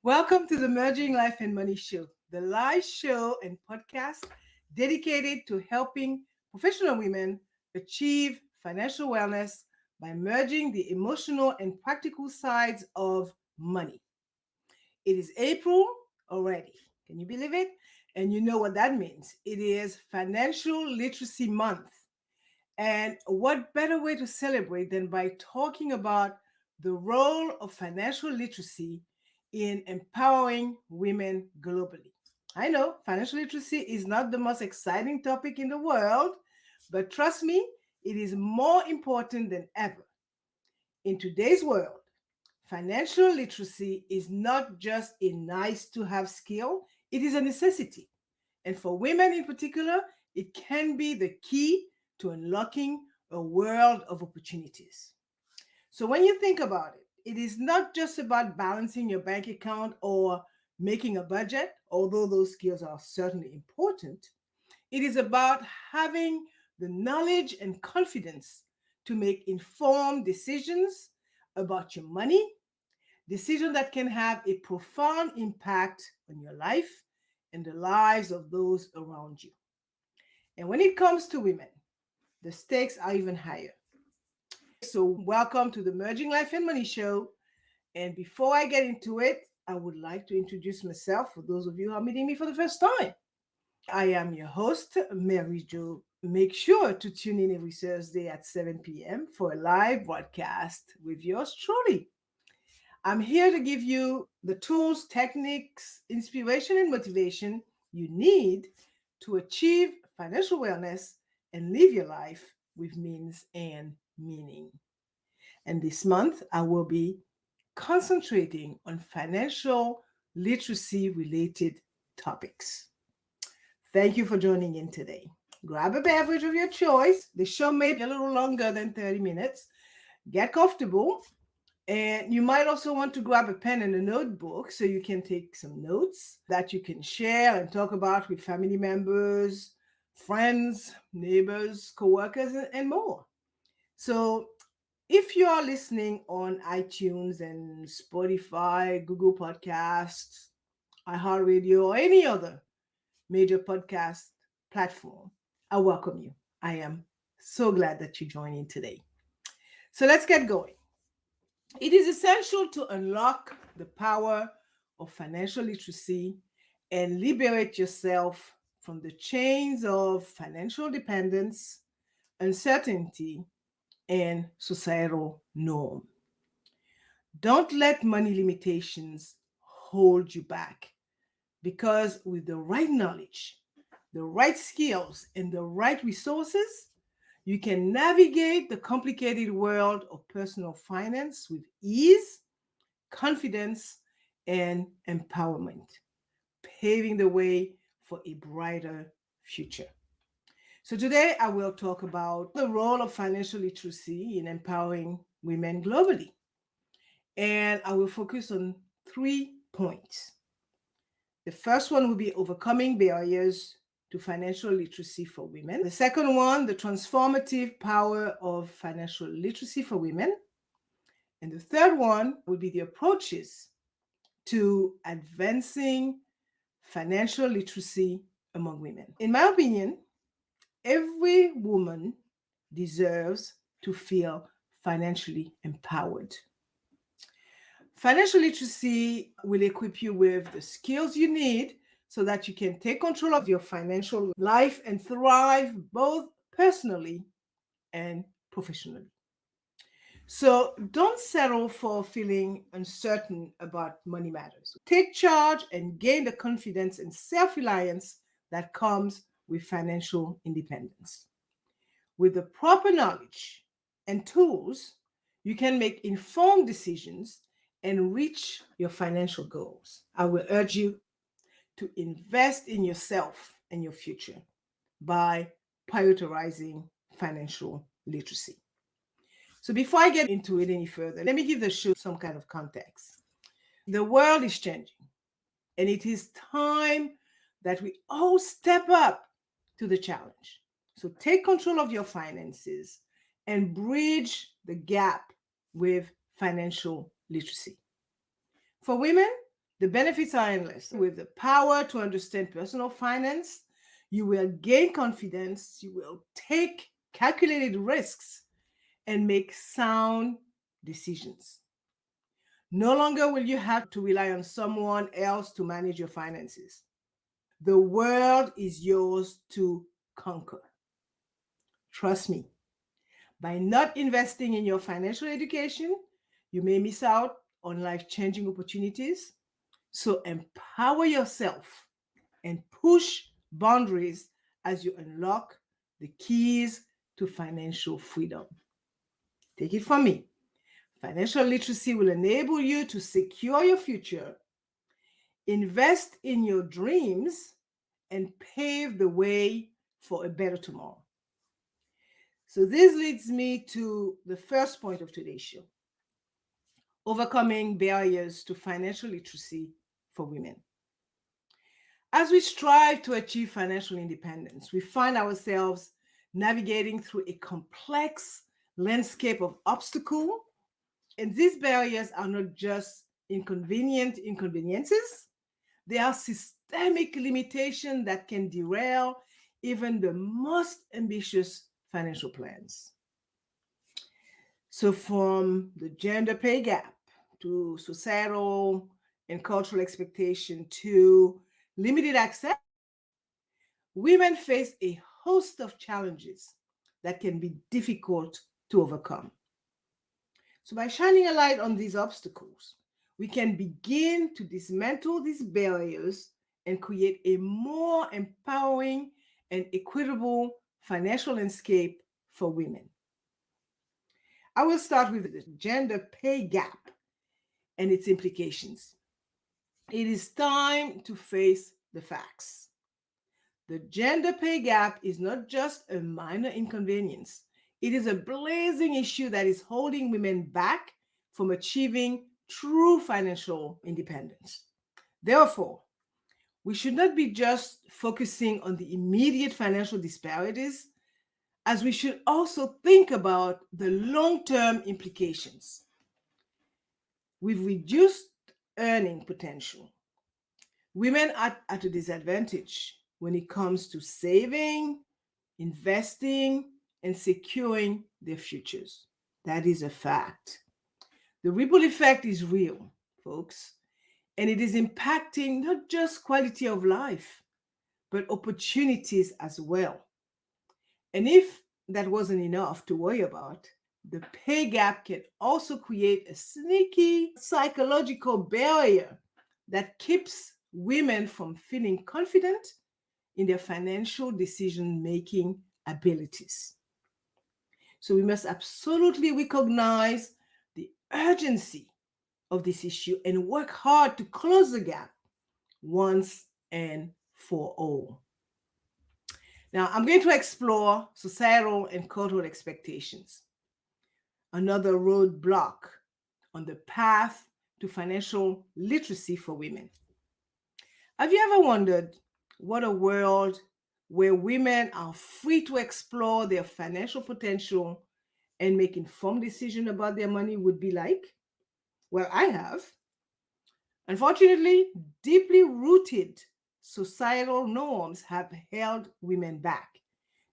Welcome to the Merging Life and Money Show, the live show and podcast dedicated to helping professional women achieve financial wellness by merging the emotional and practical sides of money. It is April already. Can you believe it? And you know what that means. It is Financial Literacy Month. And what better way to celebrate than by talking about the role of financial literacy in empowering women globally. I know financial literacy is not the most exciting topic in the world, but trust me, it is more important than ever. In today's world, financial literacy is not just a nice to have skill, it is a necessity. And for women in particular, it can be the key to unlocking a world of opportunities. So when you think about it, it is not just about balancing your bank account or making a budget, although those skills are certainly important. It is about having the knowledge and confidence to make informed decisions about your money, decisions that can have a profound impact on your life and the lives of those around you. And when it comes to women, the stakes are even higher. So welcome to the Merging Life and Money Show. And before I get into it, I would like to introduce myself for those of you who are meeting me for the first time. I am your host, Mary Jo. Make sure to tune in every Thursday at 7 p.m. for a live broadcast with yours truly. I'm here to give you the tools, techniques, inspiration, and motivation you need to achieve financial wellness and live your life with means and meaning. And this month, I will be concentrating on financial literacy related topics. Thank you for joining in today. Grab a beverage of your choice. The show may be a little longer than 30 minutes. Get comfortable. And you might also want to grab a pen and a notebook so you can take some notes that you can share and talk about with family members, friends, neighbors, coworkers, and more. So if you are listening on iTunes and Spotify, Google Podcasts, iHeartRadio, or any other major podcast platform, I welcome you. I am so glad that you joined in today. So let's get going. It is essential to unlock the power of financial literacy and liberate yourself from the chains of financial dependence, uncertainty, and societal norm. Don't let money limitations hold you back, because with the right knowledge, the right skills, and the right resources, you can navigate the complicated world of personal finance with ease, confidence, and empowerment, paving the way for a brighter future. So today I will talk about the role of financial literacy in empowering women globally. And I will focus on 3 points. The first one will be overcoming barriers to financial literacy for women. The second one, the transformative power of financial literacy for women. And the third one will be the approaches to advancing financial literacy among women. In my opinion, every woman deserves to feel financially empowered. Financial literacy will equip you with the skills you need so that you can take control of your financial life and thrive both personally and professionally. So don't settle for feeling uncertain about money matters. Take charge and gain the confidence and self-reliance that comes with financial independence. With the proper knowledge and tools, you can make informed decisions and reach your financial goals. I will urge you to invest in yourself and your future by prioritizing financial literacy. So before I get into it any further, let me give the show some kind of context. The world is changing, and it is time that we all step up to the challenge. So take control of your finances and bridge the gap with financial literacy. For women, the benefits are endless. With the power to understand personal finance, you will gain confidence, you will take calculated risks, and make sound decisions. No longer will you have to rely on someone else to manage your finances. The world is yours to conquer. Trust me, by not investing in your financial education, you may miss out on life-changing opportunities. So empower yourself and push boundaries as you unlock the keys to financial freedom. Take it from me. Financial literacy will enable you to secure your future, invest in your dreams, and pave the way for a better tomorrow. So this leads me to the first point of today's show: overcoming barriers to financial literacy for women. As we strive to achieve financial independence, we find ourselves navigating through a complex landscape of obstacles. And these barriers are not just inconveniences, they are systemic limitations that can derail even the most ambitious financial plans. So, from the gender pay gap to societal and cultural expectation to limited access, women face a host of challenges that can be difficult to overcome. So by shining a light on these obstacles, we can begin to dismantle these barriers and create a more empowering and equitable financial landscape for women. I will start with the gender pay gap and its implications. It is time to face the facts. The gender pay gap is not just a minor inconvenience. It is a blazing issue that is holding women back from achieving true financial independence. Therefore, we should not be just focusing on the immediate financial disparities, as we should also think about the long-term implications. With reduced earning potential, women are at a disadvantage when it comes to saving, investing, and securing their futures. That is a fact. The ripple effect is real, folks, and it is impacting not just quality of life, but opportunities as well. And if that wasn't enough to worry about, the pay gap can also create a sneaky psychological barrier that keeps women from feeling confident in their financial decision-making abilities. So we must absolutely recognize the urgency of this issue and work hard to close the gap once and for all. Now, I'm going to explore societal and cultural expectations, another roadblock on the path to financial literacy for women. Have you ever wondered what a world where women are free to explore their financial potential and make informed decisions about their money would be like? Well, I have. Unfortunately, deeply rooted societal norms have held women back,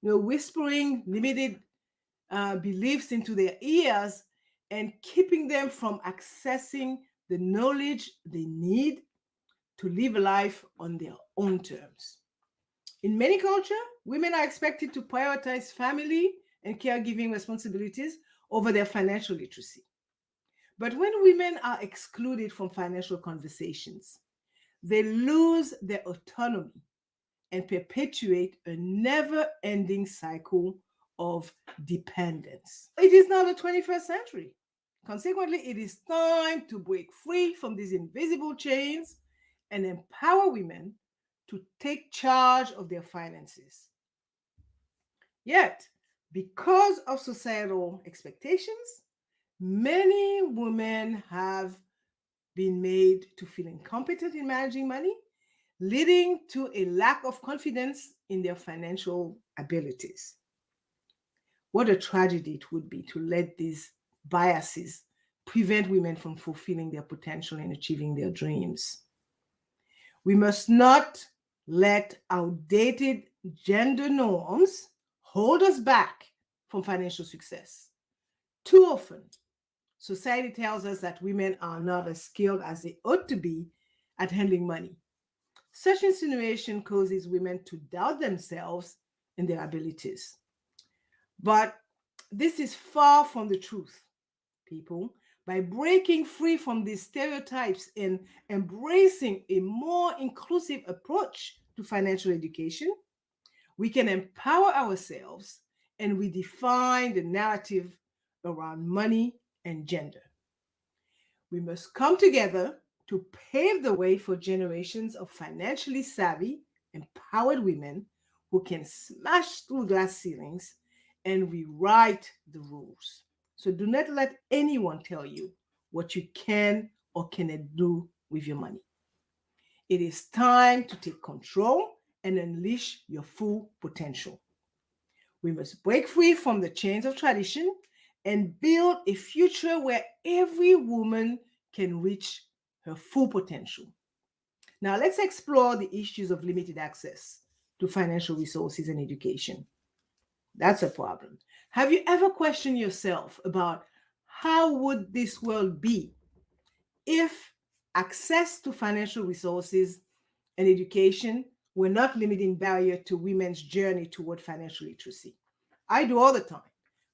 whispering limited beliefs into their ears and keeping them from accessing the knowledge they need to live a life on their own terms. In many cultures, women are expected to prioritize family and caregiving responsibilities over their financial literacy. But when women are excluded from financial conversations, they lose their autonomy and perpetuate a never-ending cycle of dependence. It is now the 21st century. Consequently, it is time to break free from these invisible chains and empower women to take charge of their finances. Yet, because of societal expectations, many women have been made to feel incompetent in managing money, leading to a lack of confidence in their financial abilities. What a tragedy it would be to let these biases prevent women from fulfilling their potential and achieving their dreams. We must not let outdated gender norms hold us back from financial success. Too often, society tells us that women are not as skilled as they ought to be at handling money. Such insinuation causes women to doubt themselves and their abilities. But this is far from the truth, people. By breaking free from these stereotypes and embracing a more inclusive approach to financial education, we can empower ourselves and redefine the narrative around money and gender. We must come together to pave the way for generations of financially savvy, empowered women who can smash through glass ceilings and rewrite the rules. So do not let anyone tell you what you can or cannot do with your money. It is time to take control and unleash your full potential. We must break free from the chains of tradition and build a future where every woman can reach her full potential. Now, let's explore the issues of limited access to financial resources and education. That's a problem. Have you ever questioned yourself about how would this world be if access to financial resources and education were not limiting barrier to women's journey toward financial literacy? I do all the time.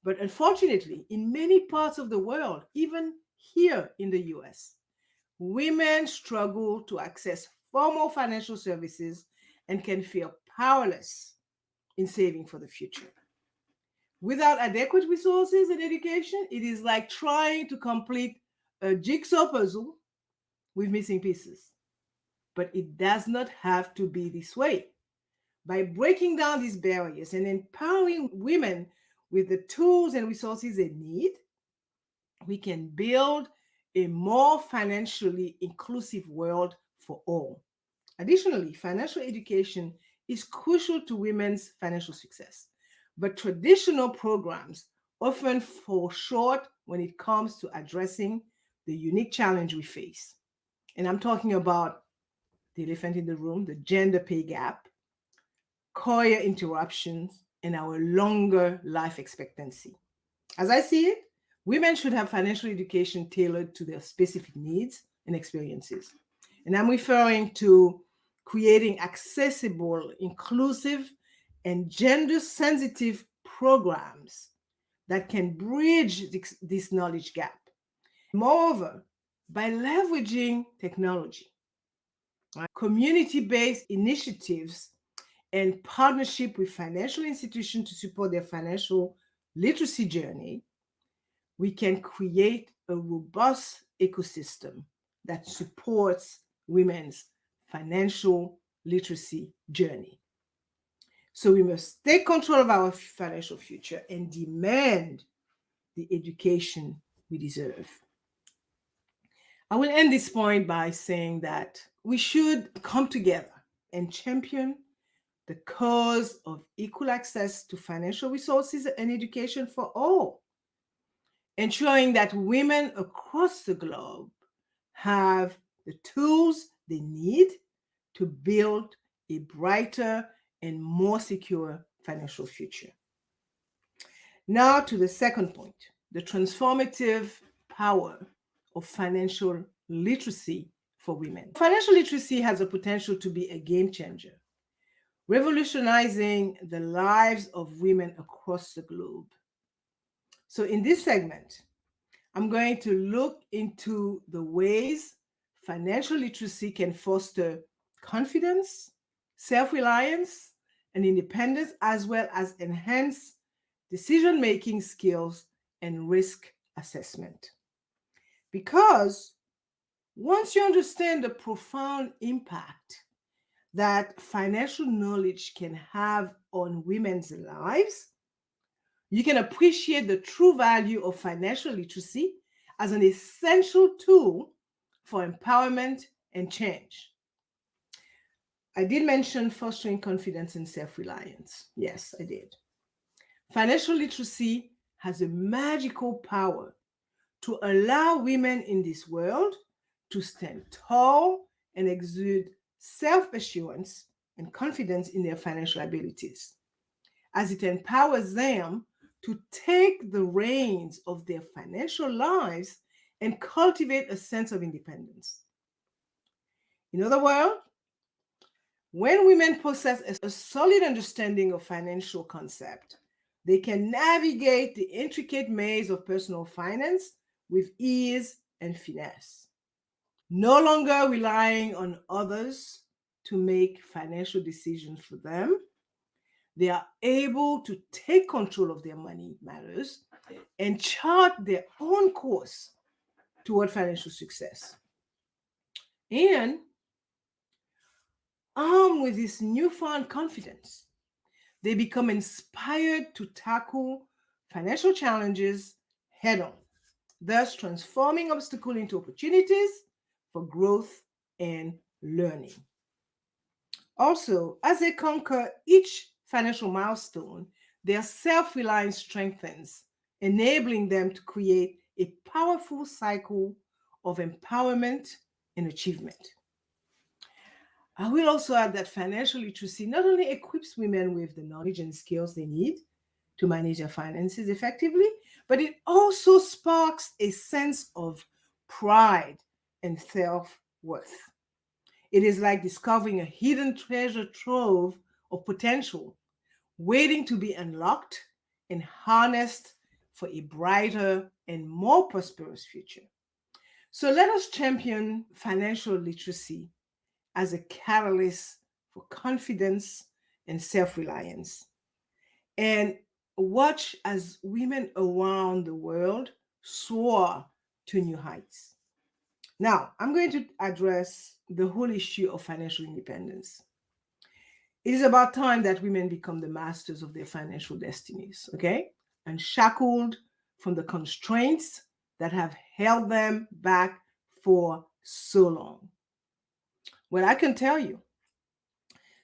But unfortunately, in many parts of the world, even here in the US, women struggle to access formal financial services and can feel powerless in saving for the future. Without adequate resources and education, it is like trying to complete a jigsaw puzzle with missing pieces. But it does not have to be this way. By breaking down these barriers and empowering women with the tools and resources they need, we can build a more financially inclusive world for all. Additionally, financial education is crucial to women's financial success, but traditional programs often fall short when it comes to addressing the unique challenge we face. And I'm talking about the elephant in the room, the gender pay gap, career interruptions, and our longer life expectancy. As I see it, women should have financial education tailored to their specific needs and experiences. And I'm referring to creating accessible, inclusive, and gender sensitive programs that can bridge this knowledge gap. Moreover, by leveraging technology, community based initiatives, and partnership with financial institutions to support their financial literacy journey, we can create a robust ecosystem that supports women's financial literacy journey. So we must take control of our financial future and demand the education we deserve. I will end this point by saying that we should come together and champion the cause of equal access to financial resources and education for all, ensuring that women across the globe have the tools they need to build a brighter and more secure financial future. Now to the second point, the transformative power of financial literacy for women. Financial literacy has the potential to be a game changer, revolutionizing the lives of women across the globe. So in this segment, I'm going to look into the ways financial literacy can foster confidence, self-reliance, and independence, as well as enhance decision-making skills and risk assessment. Because once you understand the profound impact that financial knowledge can have on women's lives, you can appreciate the true value of financial literacy as an essential tool for empowerment and change. I did mention fostering confidence and self-reliance. Yes, I did. Financial literacy has a magical power to allow women in this world to stand tall and exude self-assurance and confidence in their financial abilities, as it empowers them to take the reins of their financial lives and cultivate a sense of independence. In other words, when women possess a solid understanding of financial concept, they can navigate the intricate maze of personal finance with ease and finesse, no longer relying on others to make financial decisions for them. They are able to take control of their money matters and chart their own course toward financial success. And armed with this newfound confidence, they become inspired to tackle financial challenges head on, thus transforming obstacles into opportunities for growth and learning. Also, as they conquer each financial milestone, their self-reliance strengthens, enabling them to create a powerful cycle of empowerment and achievement. I will also add that financial literacy not only equips women with the knowledge and skills they need to manage their finances effectively, but it also sparks a sense of pride and self-worth. It is like discovering a hidden treasure trove of potential waiting to be unlocked and harnessed for a brighter and more prosperous future. So let us champion financial literacy as a catalyst for confidence and self-reliance, and watch as women around the world soar to new heights. Now, I'm going to address the whole issue of financial independence. It is about time that women become the masters of their financial destinies, okay? Unshackled from the constraints that have held them back for so long. Well, I can tell you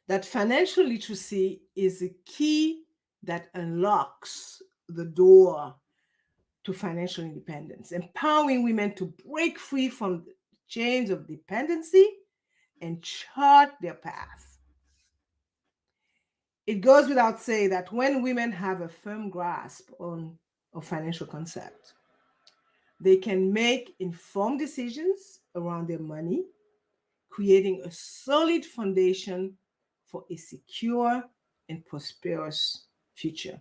that financial literacy is a key that unlocks the door to financial independence, empowering women to break free from the chains of dependency and chart their path. It goes without saying that when women have a firm grasp on a financial concept, they can make informed decisions around their money, creating a solid foundation for a secure and prosperous future.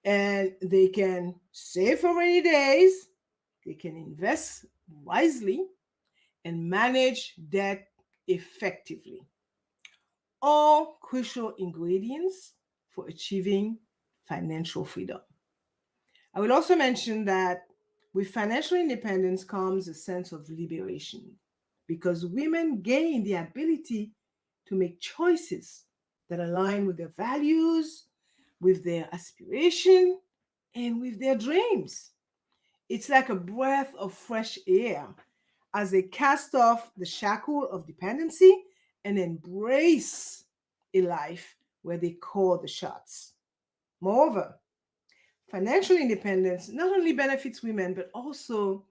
And they can save for rainy days, they can invest wisely, and manage debt effectively. All crucial ingredients for achieving financial freedom. I will also mention that with financial independence comes a sense of liberation because women gain the ability to make choices that align with their values, with their aspiration, and with their dreams. It's like a breath of fresh air as they cast off the shackle of dependency and embrace a life where they call the shots. Moreover, financial independence not only benefits women, but also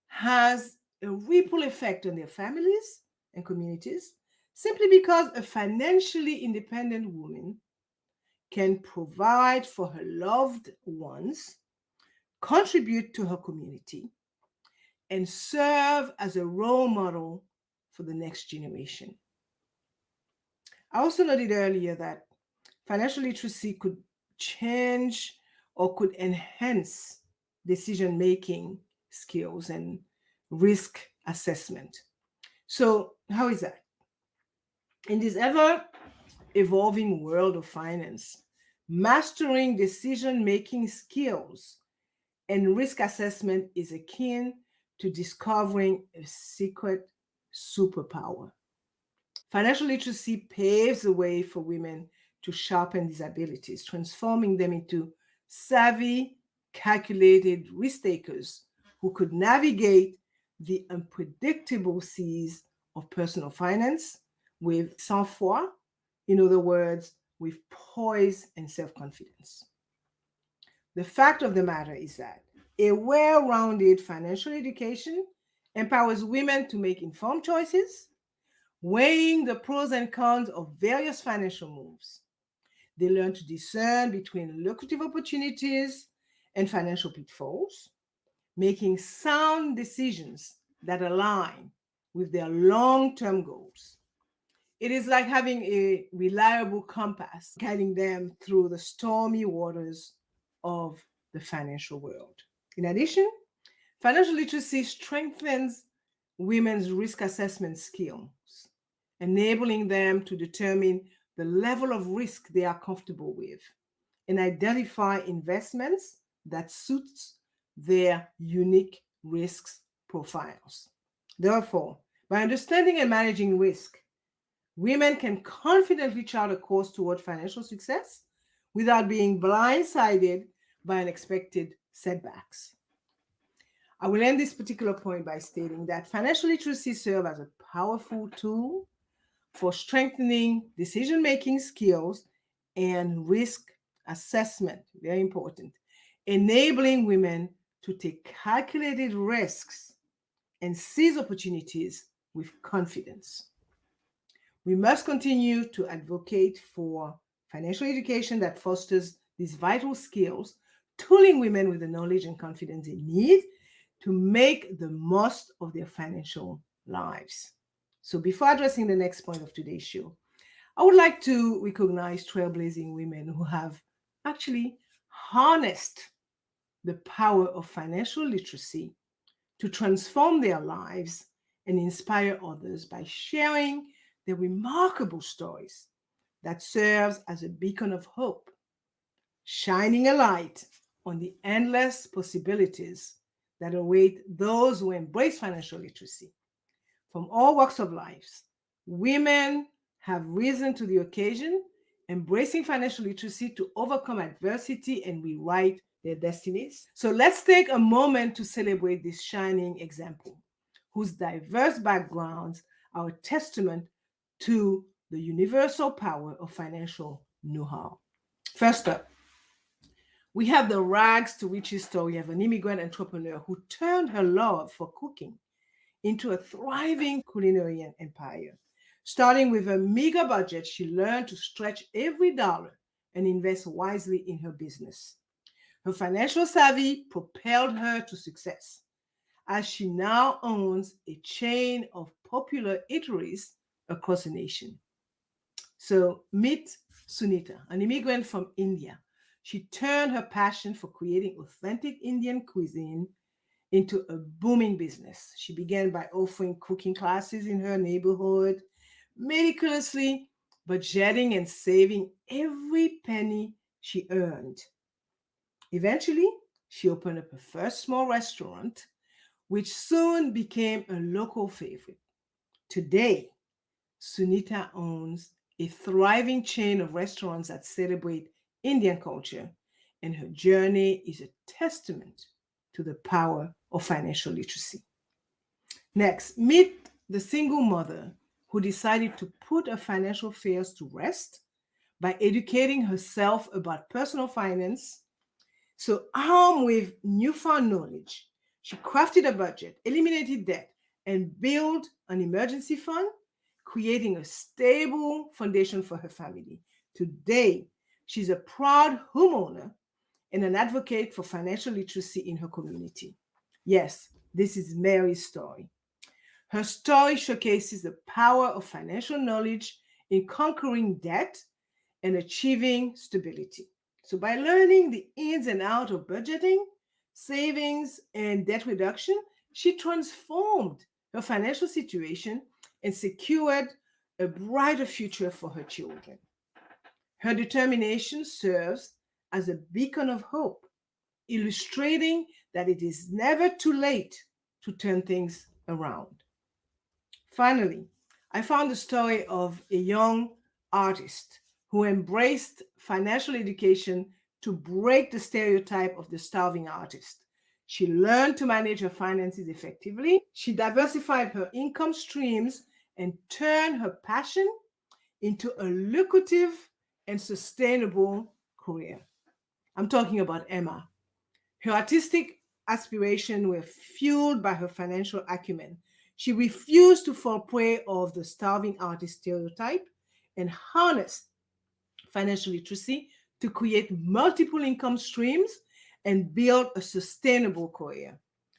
has a ripple effect on their families and communities, simply because a financially independent woman can provide for her loved ones, contribute to her community, and serve as a role model for the next generation. I also noted earlier that financial literacy could change or could enhance decision making skills and risk assessment. So, how is that? In this ever evolving world of finance, mastering decision making skills and risk assessment is akin to discovering a secret superpower. Financial literacy paves the way for women to sharpen these abilities, transforming them into savvy, calculated risk takers who could navigate the unpredictable seas of personal finance with sang-froid, in other words, with poise and self-confidence. The fact of the matter is that a well-rounded financial education empowers women to make informed choices, weighing the pros and cons of various financial moves. They learn to discern between lucrative opportunities and financial pitfalls, making sound decisions that align with their long-term goals. It is like having a reliable compass guiding them through the stormy waters of the financial world. In addition, financial literacy strengthens women's risk assessment skills, enabling them to determine the level of risk they are comfortable with and identify investments that suits their unique risks profiles. Therefore, by understanding and managing risk, women can confidently chart a course toward financial success without being blindsided by unexpected setbacks. I will end this particular point by stating that financial literacy serves as a powerful tool for strengthening decision-making skills and risk assessment, very important, enabling women to take calculated risks and seize opportunities with confidence. We must continue to advocate for financial education that fosters these vital skills, tooling women with the knowledge and confidence they need to make the most of their financial lives. So before addressing the next point of today's show, I would like to recognize trailblazing women who have actually harnessed the power of financial literacy to transform their lives and inspire others by sharing their remarkable stories that serves as a beacon of hope, shining a light on the endless possibilities that await those who embrace financial literacy. From all walks of life, women have risen to the occasion, embracing financial literacy to overcome adversity and rewrite their destinies. So let's take a moment to celebrate this shining example, whose diverse backgrounds are a testament to the universal power of financial know-how. First up, we have the rags to riches story of an immigrant entrepreneur who turned her love for cooking into a thriving culinary empire. Starting with a meager budget, she learned to stretch every dollar and invest wisely in her business. Her financial savvy propelled her to success, as she now owns a chain of popular eateries across the nation. So meet Sunita, an immigrant from India. She turned her passion for creating authentic Indian cuisine into a booming business. She began by offering cooking classes in her neighborhood, meticulously budgeting and saving every penny she earned. Eventually, she opened up her first small restaurant, which soon became a local favorite. Today, Sunita owns a thriving chain of restaurants that celebrate Indian culture, and her journey is a testament to the power of financial literacy. Next, meet the single mother who decided to put her financial fears to rest by educating herself about personal finance. So, armed with newfound knowledge, she crafted a budget, eliminated debt, and built an emergency fund, creating a stable foundation for her family. Today, she's a proud homeowner and an advocate for financial literacy in her community. Yes, this is Mary's story. Her story showcases the power of financial knowledge in conquering debt and achieving stability. So by learning the ins and outs of budgeting, savings, and debt reduction, she transformed her financial situation and secured a brighter future for her children. Her determination serves as a beacon of hope, illustrating that it is never too late to turn things around. Finally, I found the story of a young artist who embraced financial education to break the stereotype of the starving artist. She learned to manage her finances effectively. She diversified her income streams and turn her passion into a lucrative and sustainable career. I'm talking about Emma. Her artistic aspirations were fueled by her financial acumen. She refused to fall prey of the starving artist stereotype and harnessed financial literacy to create multiple income streams and build a sustainable career.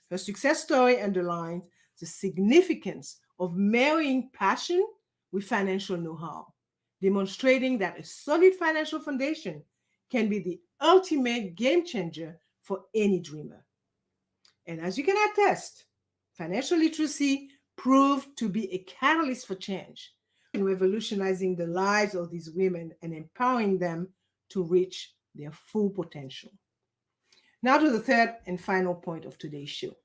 Her success story underlines the significance of marrying passion with financial know-how, demonstrating that a solid financial foundation can be the ultimate game changer for any dreamer. And as you can attest, financial literacy proved to be a catalyst for change in revolutionizing the lives of these women and empowering them to reach their full potential. Now to the third and final point of today's show,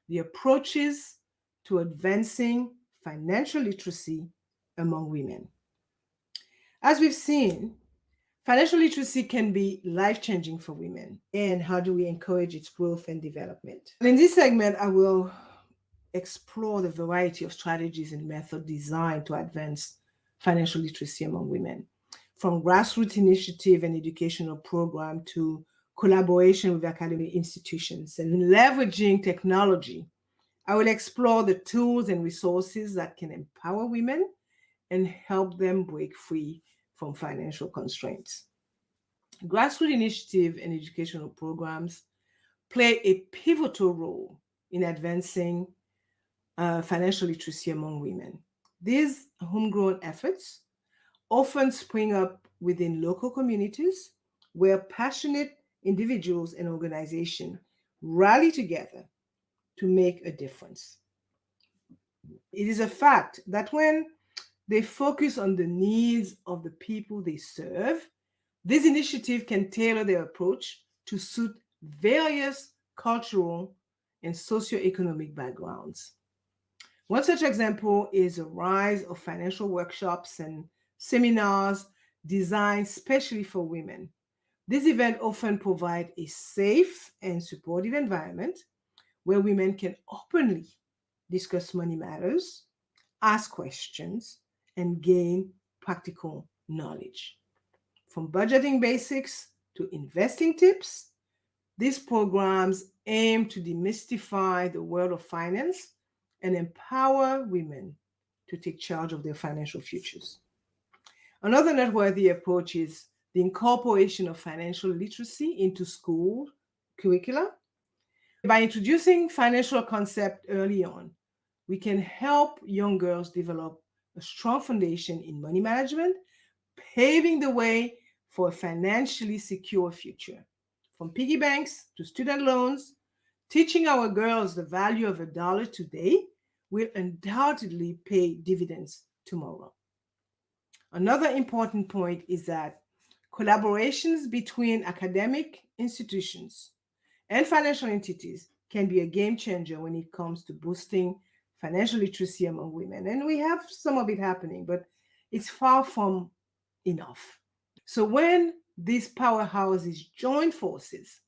the approaches to advancing financial literacy among women. As we've seen, financial literacy can be life-changing for women. And how do we encourage its growth and development? In this segment, I will explore the variety of strategies and methods designed to advance financial literacy among women, from grassroots initiative and educational program to collaboration with academic institutions and leveraging technology. I will explore the tools and resources that can empower women and help them break free from financial constraints. Grassroots initiative and educational programs play a pivotal role in advancing financial literacy among women. These homegrown efforts often spring up within local communities where passionate individuals and organizations rally together to make a difference. It is a fact that when they focus on the needs of the people they serve, this initiative can tailor their approach to suit various cultural and socioeconomic backgrounds. One such example is the rise of financial workshops and seminars designed specially for women. This event often provide a safe and supportive environment where women can openly discuss money matters, ask questions, and gain practical knowledge. From budgeting basics to investing tips, these programs aim to demystify the world of finance and empower women to take charge of their financial futures. Another noteworthy approach is the incorporation of financial literacy into school curricula. By introducing financial concepts early on, we can help young girls develop a strong foundation in money management, paving the way for a financially secure future. From piggy banks to student loans, teaching our girls the value of $1 today will undoubtedly pay dividends tomorrow. Another important point is that collaborations between academic institutions and financial entities can be a game changer when it comes to boosting financial literacy among women. And we have some of it happening, but it's far from enough. So when these powerhouses join forces,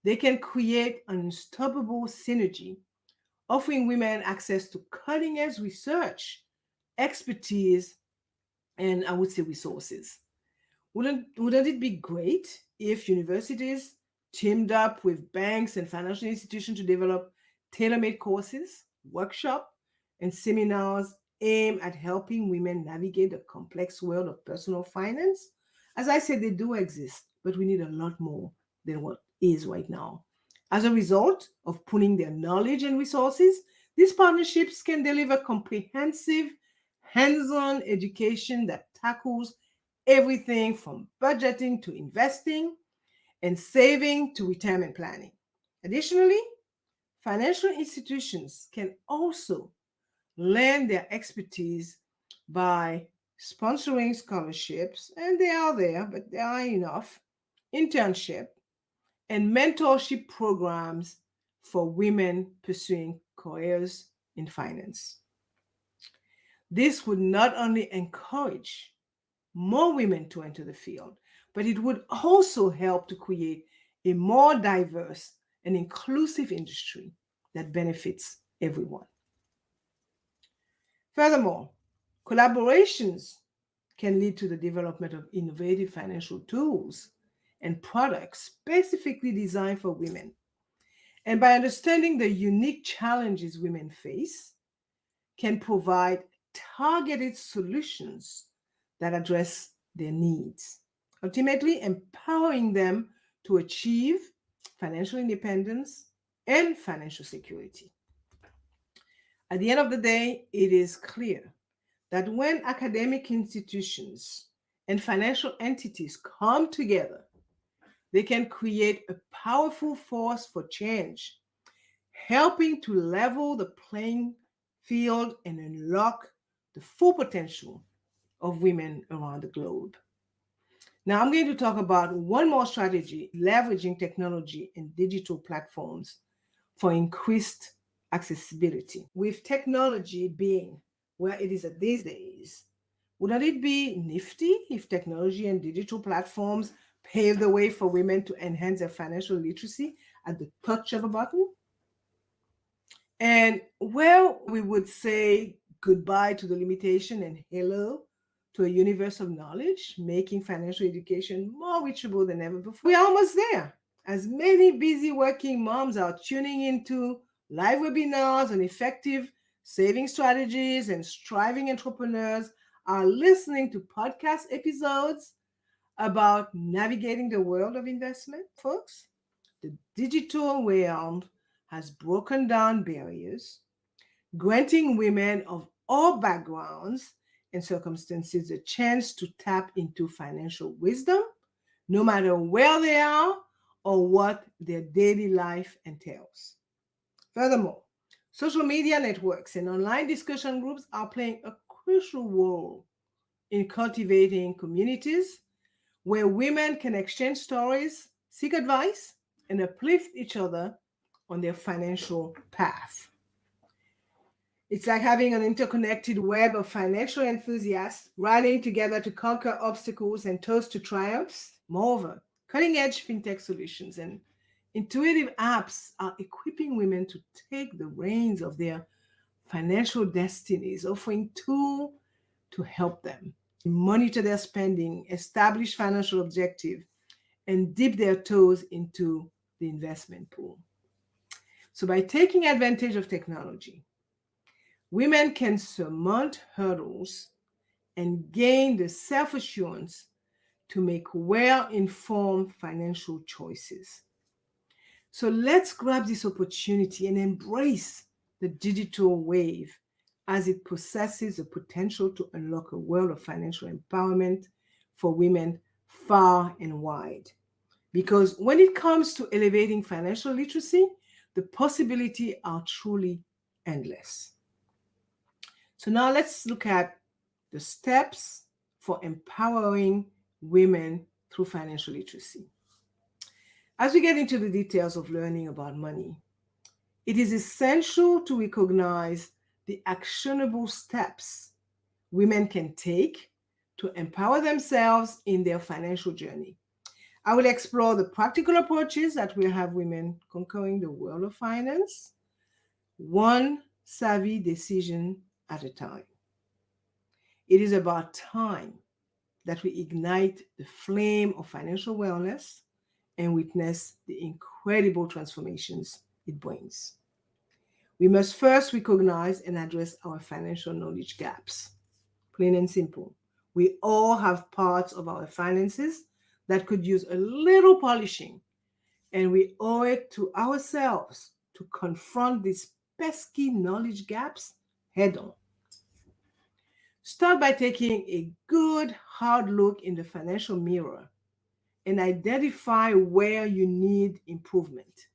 they can create an unstoppable synergy, offering women access to cutting-edge research, expertise, and I would say resources. Wouldn't it be great if universities teamed up with banks and financial institutions to develop tailor-made courses, workshops, and seminars aimed at helping women navigate the complex world of personal finance? As I said, they do exist, but we need a lot more than what is right now. As a result of pooling their knowledge and resources, these partnerships can deliver comprehensive, hands-on education that tackles everything from budgeting to investing and saving to retirement planning. Additionally, financial institutions can also lend their expertise by sponsoring scholarships, and they are there, but they are enough, internship, and mentorship programs for women pursuing careers in finance. This would not only encourage more women to enter the field, but it would also help to create a more diverse and inclusive industry that benefits everyone. Furthermore, Collaborations can lead to the development of innovative financial tools and products specifically designed for women. And by understanding the unique challenges women face, can provide targeted solutions that address their needs, ultimately empowering them to achieve financial independence and financial security. At the end of the day, it is clear that when academic institutions and financial entities come together, they can create a powerful force for change, helping to level the playing field and unlock the full potential of women around the globe. Now, I'm going to talk about one more strategy, leveraging technology and digital platforms for increased accessibility. With technology being where it is at these days, wouldn't it be nifty if technology and digital platforms pave the way for women to enhance their financial literacy at the touch of a button? And well, we would say goodbye to the limitation and hello to a universe of knowledge, making financial education more reachable than ever before. We're almost there. As many busy working moms are tuning into live webinars on effective saving strategies, and striving entrepreneurs are listening to podcast episodes about navigating the world of investment, folks, the digital realm has broken down barriers, granting women of all backgrounds and circumstances a chance to tap into financial wisdom, no matter where they are or what their daily life entails. Furthermore, social media networks and online discussion groups are playing a crucial role in cultivating communities where women can exchange stories, seek advice, and uplift each other on their financial path. It's like having an interconnected web of financial enthusiasts rallying together to conquer obstacles and toast to triumphs. Moreover, cutting edge fintech solutions and intuitive apps are equipping women to take the reins of their financial destinies, offering tools to help them monitor their spending, establish financial objectives, and dip their toes into the investment pool. So, by taking advantage of technology, women can surmount hurdles and gain the self assurance to make well informed financial choices. So, let's grab this opportunity and embrace the digital wave as it possesses the potential to unlock a world of financial empowerment for women far and wide. Because when it comes to elevating financial literacy, the possibilities are truly endless. So now let's look at the steps for empowering women through financial literacy. As we get into the details of learning about money, it is essential to recognize the actionable steps women can take to empower themselves in their financial journey. I will explore the practical approaches that will have women conquering the world of finance, one savvy decision at a time. It is about time that we ignite the flame of financial wellness and witness the incredible transformations it brings. We must first recognize and address our financial knowledge gaps. Plain and simple. We all have parts of our finances that could use a little polishing, and we owe it to ourselves to confront these pesky knowledge gaps head on. Start by taking a good hard look in the financial mirror and identify where you need improvement.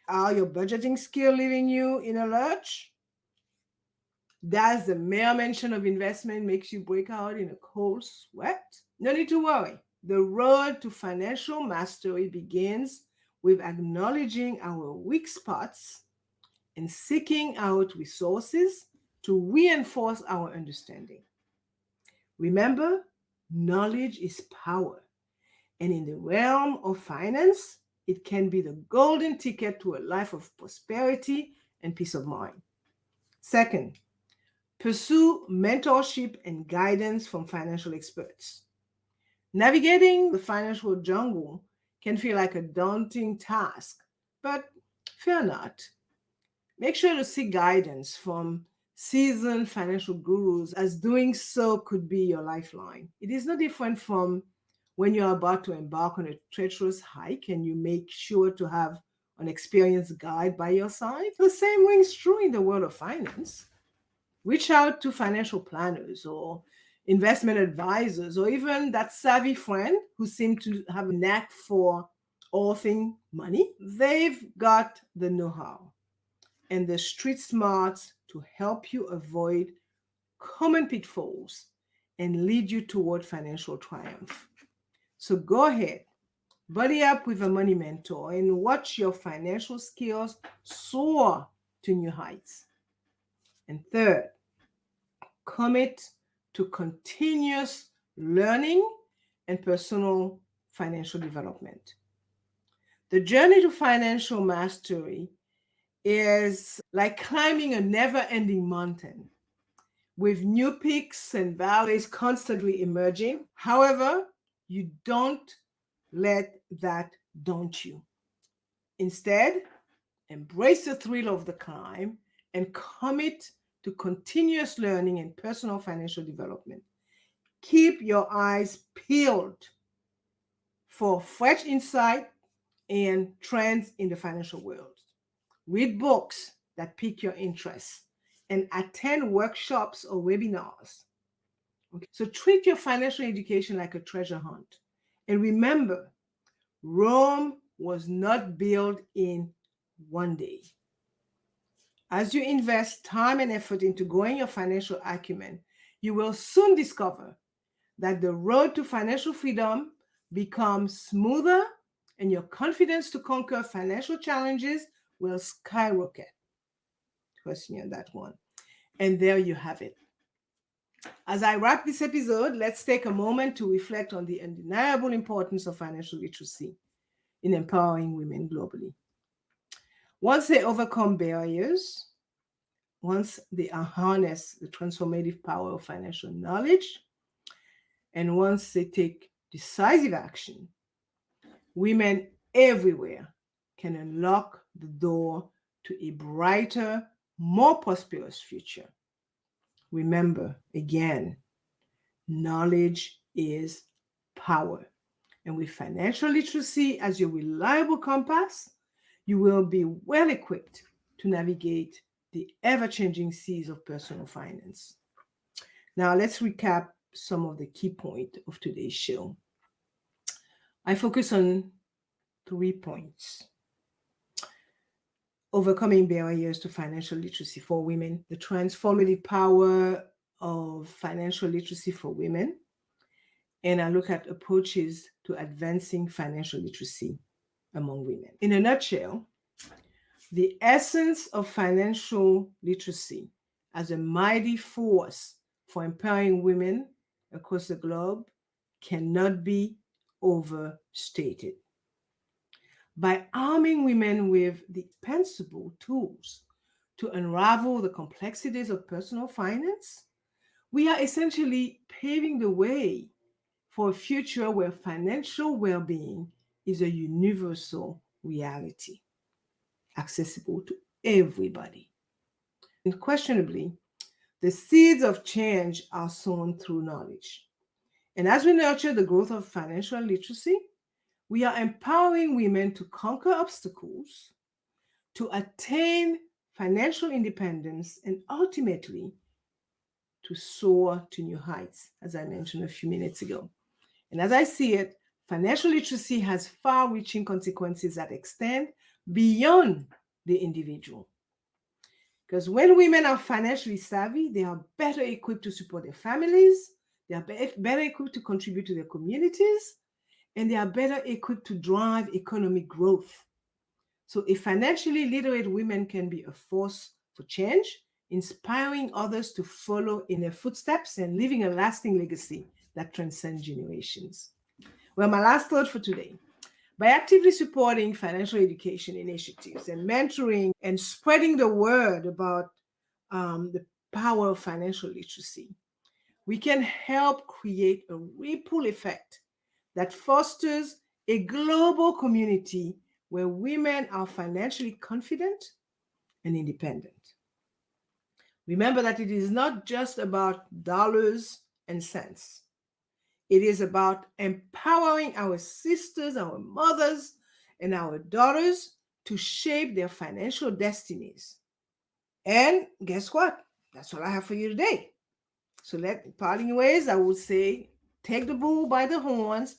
Are your budgeting skills leaving you in a lurch? Does the mere mention of investment makes you break out in a cold sweat? No need to worry. The road to financial mastery begins with acknowledging our weak spots and seeking out resources to reinforce our understanding. Remember, knowledge is power, and in the realm of finance, it can be the golden ticket to a life of prosperity and peace of mind. Second, Pursue mentorship and guidance from financial experts. Navigating the financial jungle can feel like a daunting task, but fear not. Make sure to seek guidance from seasoned financial gurus, as doing so could be your lifeline. It is no different from when you're about to embark on a treacherous hike and you make sure to have an experienced guide by your side. The same rings true in the world of finance. Reach out to financial planners or investment advisors, or even that savvy friend who seems to have a knack for all things money. They've got the know-how and the street smarts to help you avoid common pitfalls and lead you toward financial triumph. So go ahead, buddy up with a money mentor and watch your financial skills soar to new heights. And third, commit to continuous learning and personal financial development. The journey to financial mastery is like climbing a never-ending mountain with new peaks and valleys constantly emerging. However, you don't let that daunt you. Instead, embrace the thrill of the climb and commit to continuous learning and personal financial development. Keep your eyes peeled for fresh insight and trends in the financial world. Read books that pique your interest and attend workshops or webinars. Okay. So treat your financial education like a treasure hunt. And remember, Rome was not built in one day. As you invest time and effort into growing your financial acumen, you will soon discover that the road to financial freedom becomes smoother and your confidence to conquer financial challenges will skyrocket. Trust me on that one. And there you have it. As I wrap this episode, let's take a moment to reflect on the undeniable importance of financial literacy in empowering women globally. Once they overcome barriers, once they harness the transformative power of financial knowledge, and once they take decisive action, women everywhere can unlock the door to a brighter, more prosperous future. Remember, again, knowledge is power. And with financial literacy as your reliable compass, you will be well equipped to navigate the ever-changing seas of personal finance. Now, let's recap some of the key points of today's show. I focus on 3 points. Overcoming barriers to financial literacy for women, the transformative power of financial literacy for women, and I look at approaches to advancing financial literacy among women. In a nutshell, the essence of financial literacy as a mighty force for empowering women across the globe cannot be overstated. By arming women with the dispensable tools to unravel the complexities of personal finance, we are essentially paving the way for a future where financial well-being is a universal reality, accessible to everybody. Unquestionably, the seeds of change are sown through knowledge. And as we nurture the growth of financial literacy, we are empowering women to conquer obstacles, to attain financial independence, and ultimately to soar to new heights, as I mentioned a few minutes ago. And as I see it, financial literacy has far-reaching consequences that extend beyond the individual. Because when women are financially savvy, they are better equipped to support their families, they are better equipped to contribute to their communities, and they are better equipped to drive economic growth. So if financially literate women can be a force for change, inspiring others to follow in their footsteps and leaving a lasting legacy that transcends generations. Well, my last thought for today. By actively supporting financial education initiatives and mentoring and spreading the word about the power of financial literacy, we can help create a ripple effect that fosters a global community where women are financially confident and independent. Remember that it is not just about dollars and cents. It is about empowering our sisters, our mothers, and our daughters to shape their financial destinies. And guess what? That's all I have for you today. So, parting ways, I would say take the bull by the horns,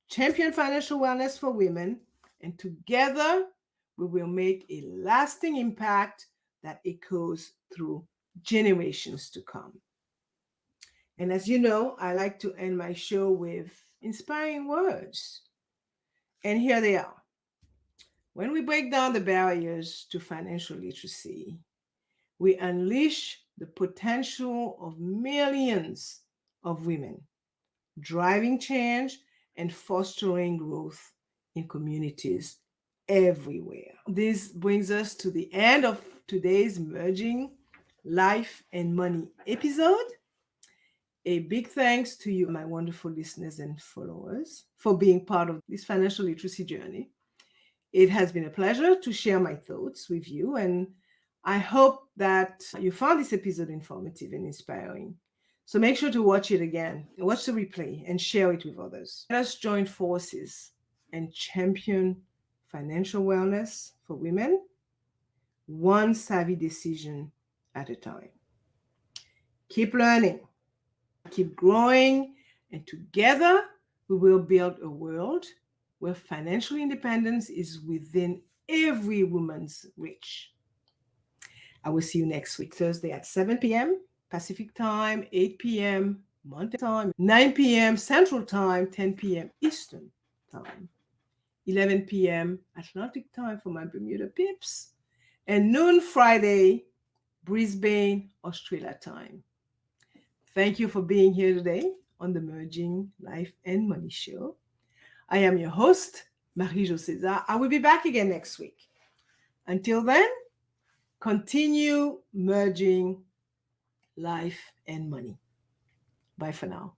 champion financial wellness for women, and together we will make a lasting impact that echoes through generations to come. And as you know, I like to end my show with inspiring words. And here they are. When we break down the barriers to financial literacy, we unleash the potential of millions of women, driving change and fostering growth in communities everywhere. This brings us to the end of today's Merging Life and Money episode. A big thanks to you, my wonderful listeners and followers, for being part of this financial literacy journey. It has been a pleasure to share my thoughts with you, and I hope that you found this episode informative and inspiring. So make sure to watch it again, watch the replay, and share it with others. Let us join forces and champion financial wellness for women, one savvy decision at a time. Keep learning, keep growing, and together we will build a world where financial independence is within every woman's reach. I will see you next week, Thursday at 7 p.m. Pacific time, 8 p.m. Mountain time, 9 p.m. Central time, 10 p.m. Eastern time, 11 p.m. Atlantic time for my Bermuda peeps, and noon Friday, Brisbane, Australia time. Thank you for being here today on the Merging Life and Money Show. I am your host, Marie-Jo César. I will be back again next week. Until then, continue merging life and money. Bye for now.